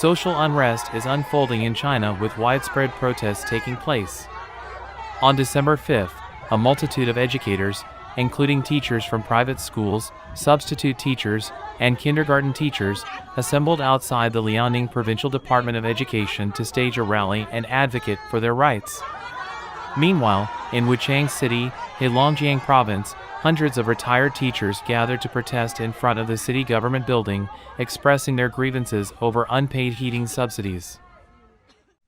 Social unrest is unfolding in China with widespread protests taking place. On December 5th, a multitude of educators, including teachers from private schools, substitute teachers, and kindergarten teachers, assembled outside the Liaoning Provincial Department of Education to stage a rally and advocate for their rights. Meanwhile, in Wuchang City, Heilongjiang Province, hundreds of retired teachers gathered to protest in front of the city government building, expressing their grievances over unpaid heating subsidies.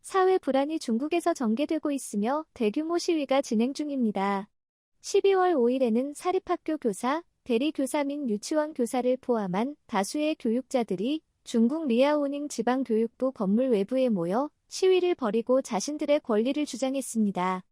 사회 불안이 중국에서 전개되고 있으며 대규모 시위가 진행 중입니다. 12월 5일에는 사립학교 교사, 대리교사 및 유치원 교사를 포함한 다수의 교육자들이 중국 리아오닝 지방교육부 건물 외부에 모여 시위를 벌이고 자신들의 권리를 주장했습니다.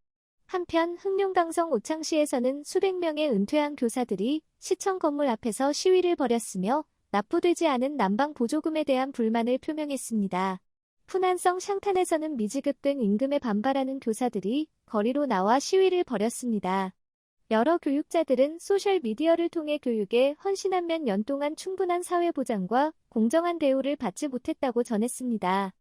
한편 흑룡강성 오창시에서는 수백 명의 은퇴한 교사들이 시청 건물 앞에서 시위를 벌였으며 납부되지 않은 난방 보조금에 대한 불만을 표명했습니다. 후난성 샹탄에서는 미지급된 임금에 반발하는 교사들이 거리로 나와 시위를 벌였습니다. 여러 교육자들은 소셜미디어를 통해 교육에 헌신한 몇 년 동안 충분한 사회보장과 공정한 대우를 받지 못했다고 전했습니다.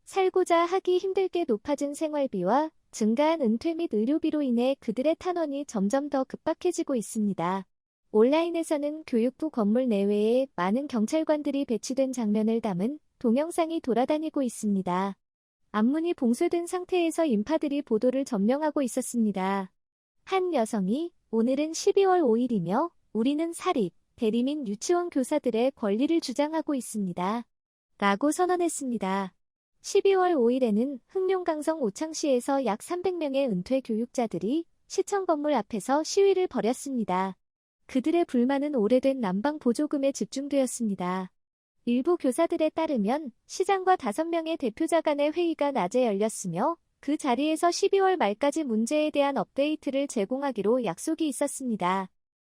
살고자 하기 힘들게 높아진 생활비와 증가한 은퇴 및 의료비로 인해 그들의 탄원이 점점 더 급박해지고 있습니다. 온라인에서는 교육부 건물 내외에 많은 경찰관들이 배치된 장면을 담은 동영상이 돌아다니고 있습니다. 앞문이 봉쇄된 상태에서 인파들이 보도를 점령하고 있었습니다. 한 여성이 오늘은 12월 5일이며 우리는 사립, 대리 및 유치원 교사들의 권리를 주장하고 있습니다. 라고 선언했습니다. 12월 5일에는 흑룡강성 오창시에서 약 300명의 은퇴 교육자들이 시청 건물 앞에서 시위를 벌였습니다. 그들의 불만은 오래된 난방 보조금에 집중되었습니다. 일부 교사들에 따르면 시장과 5명의 대표자 간의 회의가 낮에 열렸으며 그 자리에서 12월 말까지 문제에 대한 업데이트를 제공하기로 약속이 있었습니다.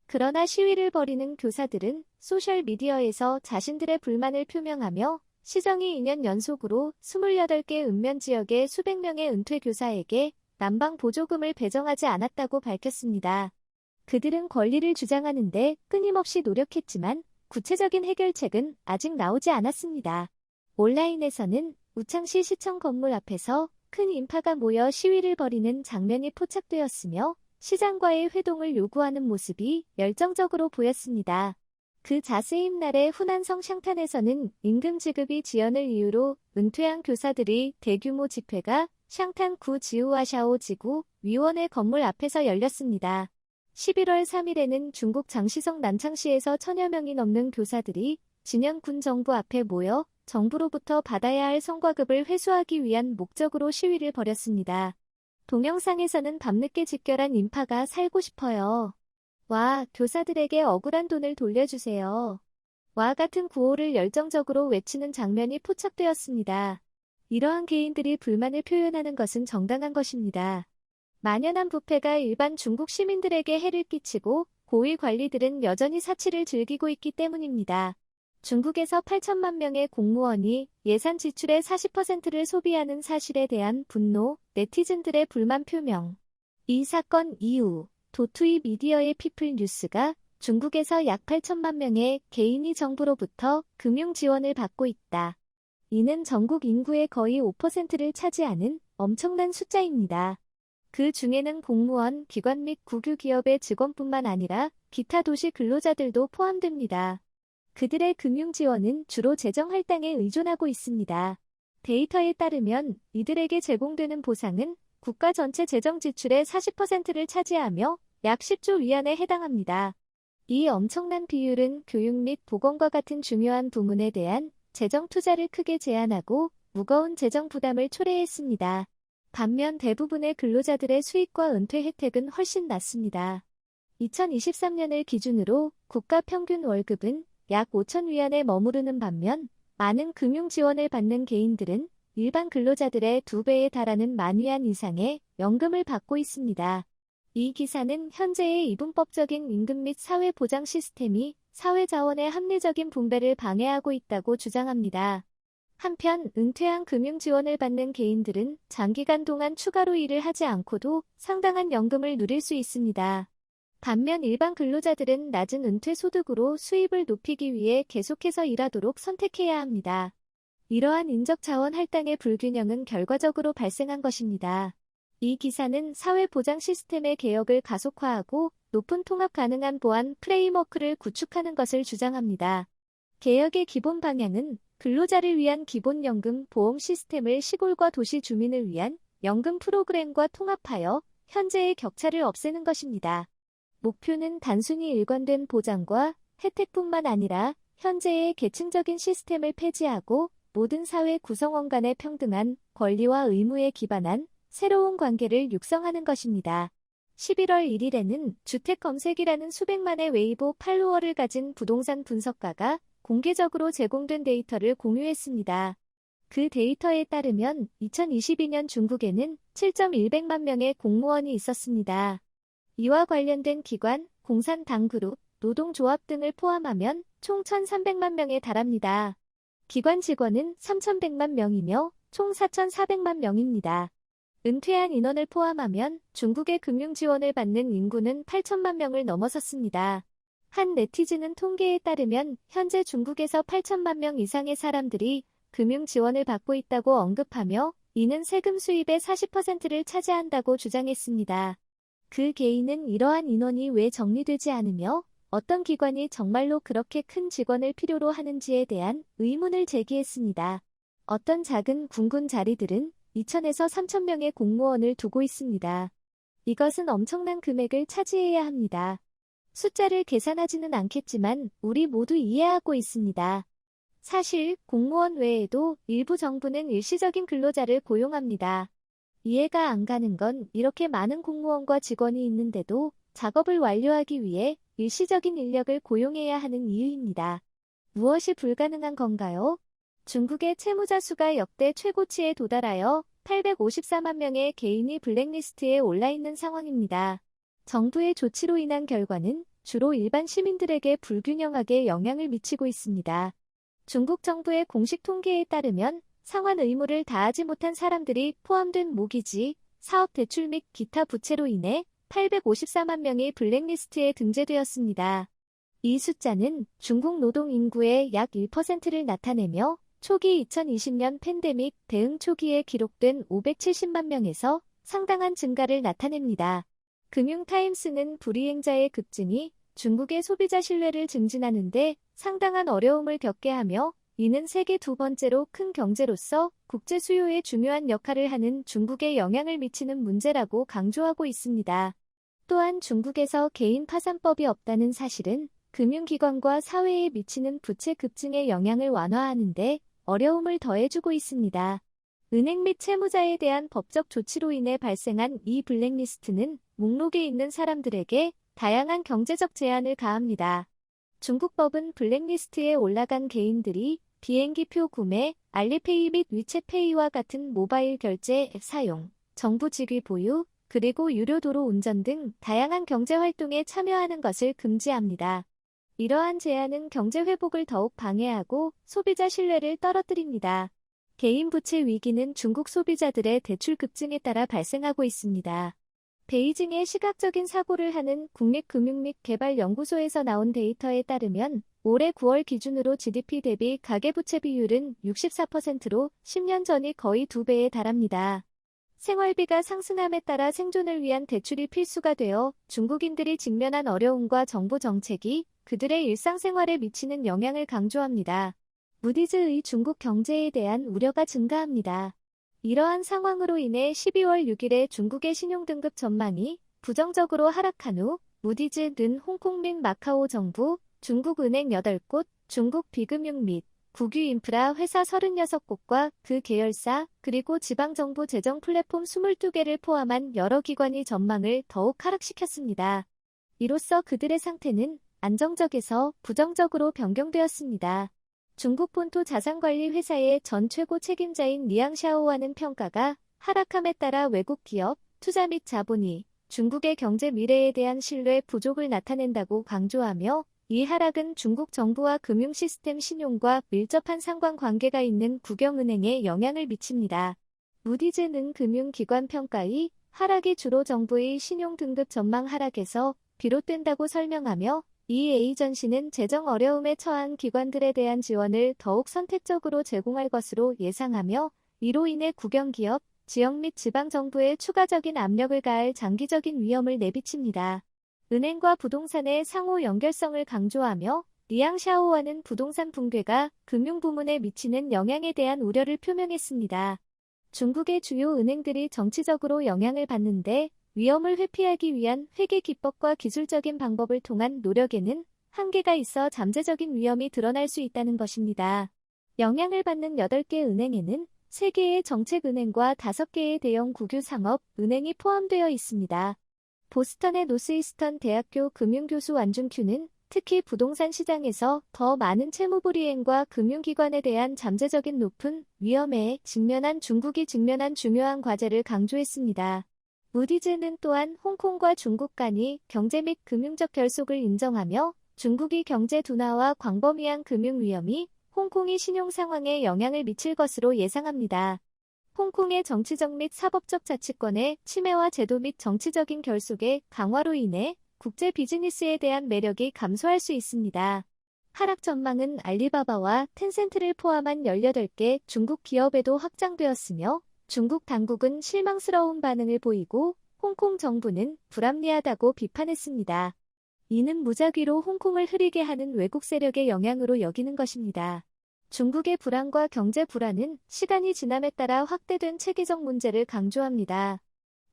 그러나 시위를 벌이는 교사들은 소셜미디어에서 자신들의 불만을 표명하며 시정이 2년 연속으로 28개 읍면 지역의 수백 명의 은퇴 교사에게 난방 보조금을 배정하지 않았다고 밝혔습니다. 그들은 권리를 주장하는데 끊임없이 노력했지만 구체적인 해결책은 아직 나오지 않았습니다. 온라인에서는 우창시 시청 건물 앞에서 큰 인파가 모여 시위를 벌이는 장면이 포착되었으며 시장과의 회동을 요구하는 모습이 열정적으로 보였습니다. 그 자세인 날의 후난성 샹탄에서는 임금 지급이 지연을 이유로 은퇴한 교사들이 대규모 집회가 샹탄구 지우아샤오 지구 위원회 건물 앞에서 열렸습니다. 11월 3일에는 중국 장시성 난창시에서 1000여 명이 넘는 교사들이 진영군 정부 앞에 모여 정부로부터 받아야 할 성과급을 회수하기 위한 목적으로 시위를 벌였습니다. 동영상에서는 밤늦게 집결한 인파가 살고 싶어요. 와, 교사들에게 억울한 돈을 돌려주세요. 와 같은 구호를 열정적으로 외치는 장면이 포착되었습니다. 이러한 개인들이 불만을 표현하는 것은 정당한 것입니다. 만연한 부패가 일반 중국 시민들에게 해를 끼치고 고위 관리들은 여전히 사치를 즐기고 있기 때문입니다. 중국에서 8천만 명의 공무원이 예산 지출의 40%를 소비하는 사실에 대한 분노, 네티즌들의 불만 표명. 이 사건 이후 도투이 미디어의 피플 뉴스가 중국에서 약 8천만 명의 개인이 정부로부터 금융 지원을 받고 있다. 이는 전국 인구의 거의 5%를 차지하는 엄청난 숫자입니다. 그 중에는 공무원, 기관 및 국유 기업의 직원뿐만 아니라 기타 도시 근로자들도 포함됩니다. 그들의 금융 지원은 주로 재정 할당에 의존하고 있습니다. 데이터에 따르면 이들에게 제공되는 보상은 국가 전체 재정 지출의 40%를 차지하며 약 10조 위안에 해당합니다. 이 엄청난 비율은 교육 및 보건과 같은 중요한 부문에 대한 재정 투자를 크게 제한하고 무거운 재정 부담을 초래했습니다. 반면 대부분의 근로자들의 수익과 은퇴 혜택은 훨씬 낮습니다. 2023년을 기준으로 국가 평균 월급은 약 5천 위안에 머무르는 반면 많은 금융 지원을 받는 개인들은 일반 근로자들의 2배에 달하는 10,000위안 이상의 연금을 받고 있습니다. 이 기사는 현재의 이분법적인 임금 및 사회보장 시스템이 사회자원의 합리적인 분배를 방해하고 있다고 주장합니다. 한편 은퇴한 금융 지원을 받는 개인들은 장기간 동안 추가로 일을 하지 않고도 상당한 연금을 누릴 수 있습니다. 반면 일반 근로자들은 낮은 은퇴 소득으로 수입을 높이기 위해 계속해서 일하도록 선택해야 합니다. 이러한 인적 자원 할당의 불균형은 결과적으로 발생한 것입니다. 이 기사는 사회 보장 시스템의 개혁을 가속화하고 높은 통합 가능한 보안 프레임워크를 구축하는 것을 주장합니다. 개혁의 기본 방향은 근로자를 위한 기본연금 보험 시스템을 시골과 도시 주민을 위한 연금 프로그램과 통합하여 현재의 격차를 없애는 것입니다. 목표는 단순히 일관된 보장과 혜택뿐만 아니라 현재의 계층적인 시스템을 폐지하고 모든 사회 구성원 간의 평등한 권리와 의무에 기반한 새로운 관계를 육성하는 것입니다. 11월 1일에는 주택검색이라는 수백만의 웨이보 팔로워를 가진 부동산 분석가가 공개적으로 제공된 데이터를 공유했습니다. 그 데이터에 따르면 2022년 중국에는 7.1백만 명의 공무원이 있었습니다. 이와 관련된 기관, 공산당그룹, 노동조합 등을 포함하면 총 1,300만 명에 달합니다. 기관 직원은 3,100만 명이며 총 4,400만 명입니다. 은퇴한 인원을 포함하면 중국의 금융 지원을 받는 인구는 8천만 명을 넘어섰습니다. 한 네티즌은 통계에 따르면 현재 중국에서 8천만 명 이상의 사람들이 금융 지원을 받고 있다고 언급하며 이는 세금 수입의 40%를 차지한다고 주장했습니다. 그 개인은 이러한 인원이 왜 정리되지 않으며 어떤 기관이 정말로 그렇게 큰 직원을 필요로 하는지에 대한 의문을 제기했습니다. 어떤 작은 군군 자리들은 2,000에서 3,000명의 공무원을 두고 있습니다. 이것은 엄청난 금액을 차지해야 합니다. 숫자를 계산하지는 않겠지만 우리 모두 이해하고 있습니다. 사실 공무원 외에도 일부 정부는 일시적인 근로자를 고용합니다. 이해가 안 가는 건 이렇게 많은 공무원과 직원이 있는데도 작업을 완료하기 위해 일시적인 인력을 고용해야 하는 이유입니다. 무엇이 불가능한 건가요? 중국의 채무자 수가 역대 최고치에 도달하여 854만 명의 개인이 블랙리스트에 올라 있는 상황입니다. 정부의 조치로 인한 결과는 주로 일반 시민들에게 불균형하게 영향을 미치고 있습니다. 중국 정부의 공식 통계에 따르면 상환 의무를 다하지 못한 사람들이 포함된 모기지, 사업 대출 및 기타 부채로 인해 854만 명이 블랙리스트에 등재되었습니다. 이 숫자는 중국 노동 인구의 약 1%를 나타내며 초기 2020년 팬데믹 대응 초기에 기록된 570만 명에서 상당한 증가를 나타냅니다. 금융타임스는 불이행자의 급증이 중국의 소비자 신뢰를 증진하는 데 상당한 어려움을 겪게 하며 이는 세계 두 번째로 큰 경제로서 국제 수요에 중요한 역할을 하는 중국에 영향을 미치는 문제라고 강조하고 있습니다. 또한 중국에서 개인 파산법이 없다는 사실은 금융기관과 사회에 미치는 부채 급증의 영향을 완화하는 데 어려움을 더해주고 있습니다. 은행 및 채무자에 대한 법적 조치로 인해 발생한 이 블랙리스트는 목록에 있는 사람들에게 다양한 경제적 제한을 가합니다. 중국법은 블랙리스트에 올라간 개인들이 비행기표 구매, 알리페이 및 위챗페이와 같은 모바일 결제 앱 사용, 정부 직위 보유, 그리고 유료 도로 운전 등 다양한 경제활동에 참여하는 것을 금지합니다. 이러한 제한은 경제 회복을 더욱 방해하고 소비자 신뢰를 떨어뜨립니다. 개인 부채 위기는 중국 소비자들의 대출 급증에 따라 발생하고 있습니다. 베이징의 시각적인 사고를 하는 국립금융 및 개발연구소에서 나온 데이터에 따르면 올해 9월 기준으로 GDP 대비 가계부채 비율은 64%로 10년 전이 거의 2배에 달합니다. 생활비가 상승함에 따라 생존을 위한 대출이 필수가 되어 중국인들이 직면한 어려움과 정부 정책이 그들의 일상생활에 미치는 영향을 강조합니다. 무디즈의 중국 경제에 대한 우려가 증가합니다. 이러한 상황으로 인해 12월 6일에 중국의 신용등급 전망이 부정적으로 하락한 후 무디즈는 홍콩 및 마카오 정부, 중국은행 8곳, 중국 비금융 및 국유 인프라 회사 36곳과 그 계열사, 그리고 지방정부 재정 플랫폼 22개를 포함한 여러 기관이 전망을 더욱 하락시켰습니다. 이로써 그들의 상태는 안정적에서 부정적으로 변경되었습니다. 중국 본토 자산관리 회사의 전 최고 책임자인 리앙샤오와는 평가가 하락함에 따라 외국 기업, 투자 및 자본이 중국의 경제 미래에 대한 신뢰 부족을 나타낸다고 강조하며 이 하락은 중국 정부와 금융 시스템 신용과 밀접한 상관관계가 있는 국영은행에 영향을 미칩니다. 무디즈는 금융기관 평가의 하락이 주로 정부의 신용등급 전망 하락에서 비롯된다고 설명하며 이 에이전시는 재정 어려움에 처한 기관들에 대한 지원을 더욱 선택적으로 제공할 것으로 예상하며 이로 인해 국영기업, 지역 및 지방정부에 추가적인 압력을 가할 장기적인 위험을 내비칩니다. 은행과 부동산의 상호 연결성을 강조하며 리앙샤오와는 부동산 붕괴가 금융부문에 미치는 영향에 대한 우려를 표명했습니다. 중국의 주요 은행들이 정치적으로 영향을 받는데 위험을 회피하기 위한 회계 기법과 기술적인 방법을 통한 노력에는 한계가 있어 잠재적인 위험이 드러날 수 있다는 것입니다. 영향을 받는 8개 은행에는 3개의 정책은행과 5개의 대형 국유 상업 은행이 포함되어 있습니다. 보스턴의 노스이스턴 대학교 금융교수 완준큐는 특히 부동산 시장에서 더 많은 채무불이행과 금융기관에 대한 잠재적인 높은 위험에 직면한 중국이 직면한 중요한 과제를 강조했습니다. 무디즈는 또한 홍콩과 중국 간이 경제 및 금융적 결속을 인정하며 중국이 경제 둔화와 광범위한 금융 위험이 홍콩이 신용 상황에 영향을 미칠 것으로 예상합니다. 홍콩의 정치적 및 사법적 자치권의 침해와 제도 및 정치적인 결속의 강화로 인해 국제 비즈니스에 대한 매력이 감소할 수 있습니다. 하락 전망은 알리바바와 텐센트를 포함한 18개 중국 기업에도 확장되었으며 중국 당국은 실망스러운 반응을 보이고 홍콩 정부는 불합리하다고 비판했습니다. 이는 무작위로 홍콩을 흐리게 하는 외국 세력의 영향으로 여기는 것입니다. 중국의 불안과 경제 불안은 시간이 지남에 따라 확대된 체계적 문제를 강조합니다.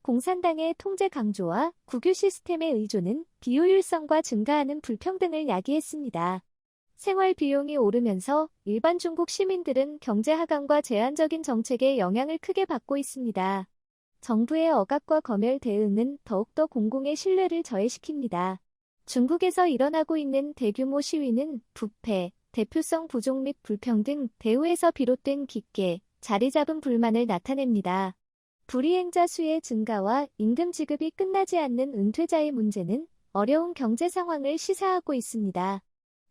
공산당의 통제 강조와 국유 시스템의 의존은 비효율성과 증가하는 불평등을 야기했습니다. 생활 비용이 오르면서 일반 중국 시민들은 경제 하강과 제한적인 정책의 영향을 크게 받고 있습니다. 정부의 억압과 검열 대응은 더욱더 공공의 신뢰를 저해시킵니다. 중국에서 일어나고 있는 대규모 시위는 부패, 대표성 부족 및 불평등, 대우에서 비롯된 깊게 자리 잡은 불만을 나타냅니다. 불이행자 수의 증가와 임금 지급이 끝나지 않는 은퇴자의 문제는 어려운 경제 상황을 시사하고 있습니다.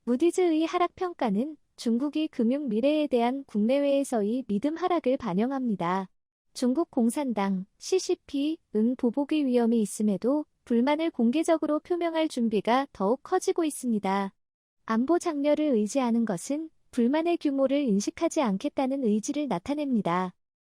무디즈의 하락 평가는 중국이 금융 미래에 대한 국내외에서의 믿음 하락을 반영합니다. 중국 공산당, CCP,은 보복의 위험이 있음에도 불만을 공개적으로 표명할 준비가 더욱 커지고 있습니다. 안보 장려를 의지하는 것은 불만의 규모를 인식하지 않겠다는 의지를 나타냅니다.